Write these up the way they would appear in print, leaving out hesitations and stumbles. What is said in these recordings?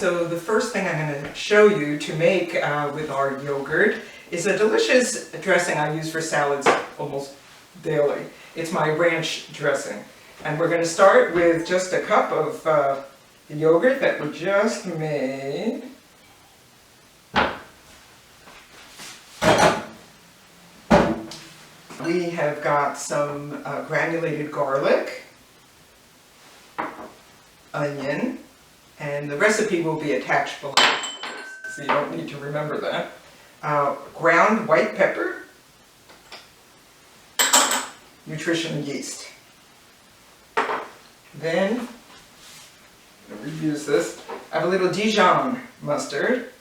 So the first thing I'm going to show you to make with our yogurt is a delicious dressing I use for salads almost daily. It's my ranch dressing. And we're going to start with just a cup of the yogurt that we just made. We have got some granulated garlic, onion, and the recipe will be attached below, so you don't need to remember that. Ground white pepper, nutritional yeast. Then, I'm going to reuse this, I have a little Dijon mustard,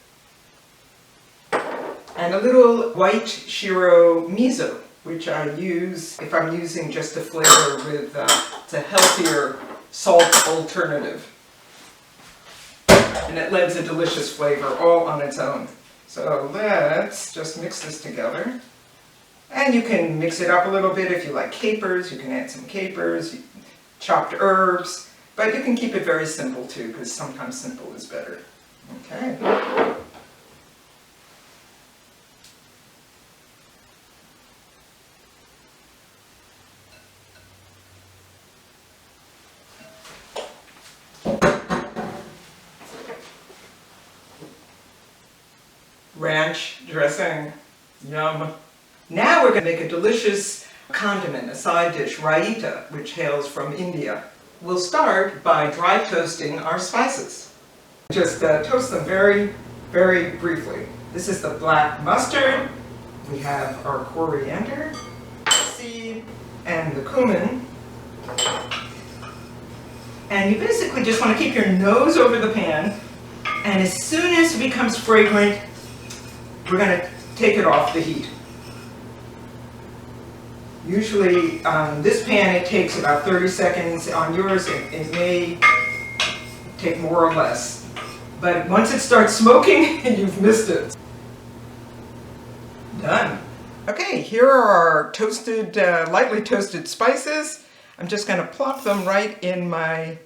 and a little white shiro miso, which I use if I'm using just a flavor with it's a healthier salt alternative. And it lends a delicious flavor all on its own. So let's just mix this together. And you can mix it up a little bit if you like capers. You can add some capers, chopped herbs, but you can keep it very simple too, because sometimes simple is better. Okay. Ranch dressing, yum. Now we're going to make a delicious condiment, a side dish, Raita, which hails from India. We'll start by dry toasting our spices. Just toast them very, very briefly. This is the black mustard. We have our coriander seed and the cumin. And you basically just want to keep your nose over the pan, and as soon as it becomes fragrant, we're going to take it off the heat. Usually on this pan it takes about 30 seconds. On yours it may take more or less. But once it starts smoking, you've missed it. Done. Okay, here are our toasted, lightly toasted spices. I'm just going to plop them right in my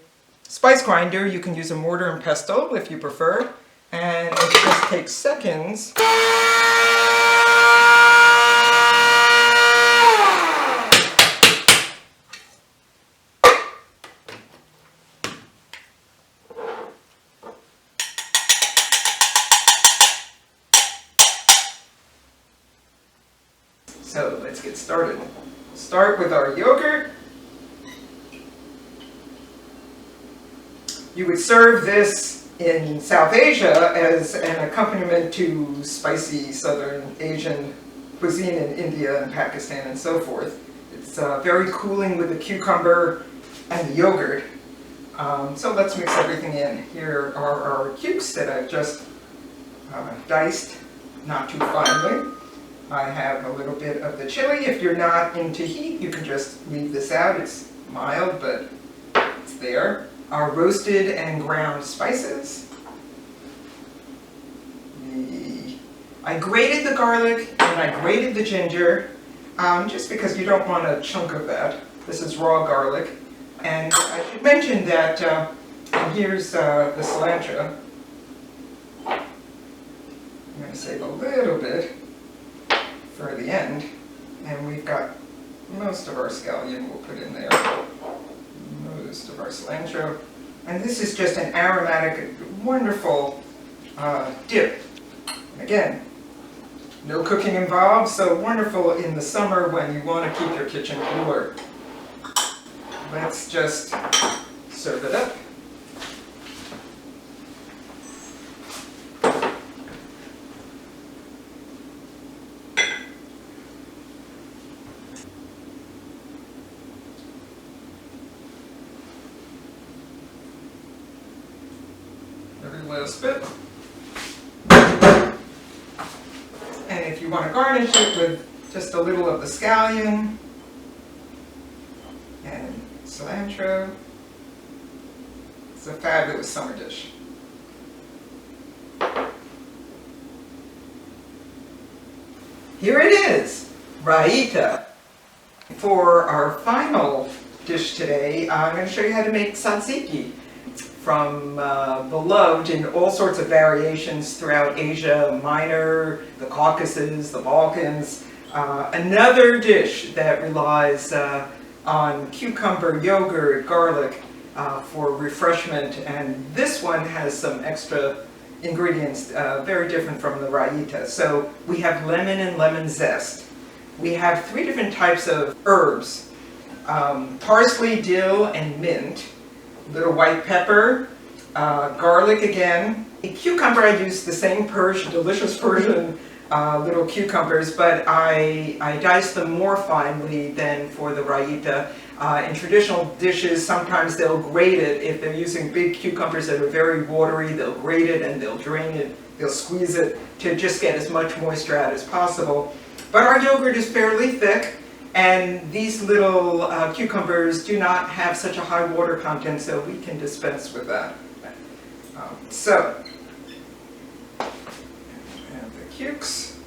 spice grinder. You can use a mortar and pestle if you prefer. And it just takes seconds. So let's get started. Start with our yogurt. You would serve this in South Asia as an accompaniment to spicy Southern Asian cuisine in India and Pakistan and so forth. It's very cooling with the cucumber and the yogurt. So let's mix everything in. Here are our cukes that I've just diced, not too finely. I have a little bit of the chili. If you're not into heat, you can just leave this out. It's mild, but it's there. Our roasted and ground spices. I grated the garlic and I grated the ginger, just because you don't want a chunk of that. This is raw garlic. And I should mention that, and here's the cilantro. I'm going to save a little bit for the end. And we've got most of our scallion we'll put in there. Most of our cilantro. And this is just an aromatic, wonderful dip. Again, no cooking involved, so wonderful in the summer when you want to keep your kitchen cooler. Let's just serve it up. Every last bit. And if you want to garnish it with just a little of the scallion and cilantro, it's a fabulous summer dish. Here it is, Raita. For our final dish today, I'm going to show you how to make tzatziki. beloved in all sorts of variations throughout Asia Minor, the Caucasus, the Balkans. Another dish that relies on cucumber, yogurt, garlic for refreshment, and this one has some extra ingredients very different from the raita. So we have lemon and lemon zest. We have 3 different types of herbs, parsley, dill, and mint, little white pepper, garlic again. A cucumber, I use the same Persian, delicious Persian little cucumbers, but I dice them more finely than for the raita. In traditional dishes, sometimes they'll grate it. If they're using big cucumbers that are very watery, they'll grate it and they'll drain it, they'll squeeze it to just get as much moisture out as possible. But our yogurt is fairly thick, and these little cucumbers do not have such a high water content, so we can dispense with that. So, and the cukes.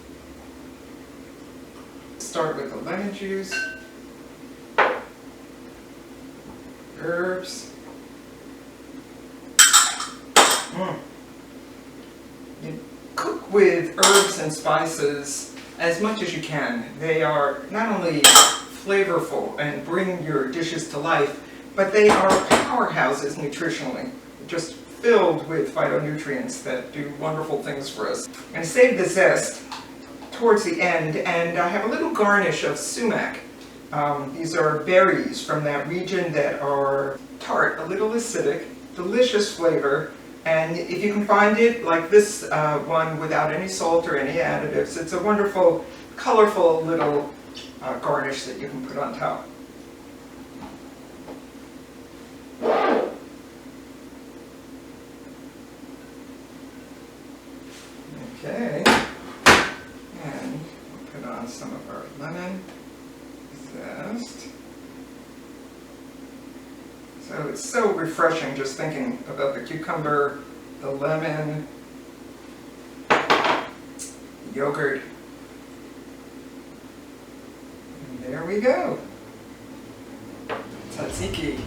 Start with the lemon juice, herbs. You cook with herbs and spices as much as you can. They are not only flavorful and bring your dishes to life, but they are powerhouses nutritionally, just filled with phytonutrients that do wonderful things for us. And save the zest towards the end, and I have a little garnish of sumac. These are berries from that region that are tart, a little acidic, delicious flavor. And if you can find it, like this one, without any salt or any additives, it's a wonderful, colorful little garnish that you can put on top. Okay, and we'll put on some of our lemon zest. So it's so refreshing just thinking about the cucumber, the lemon, yogurt. And there we go. Tzatziki.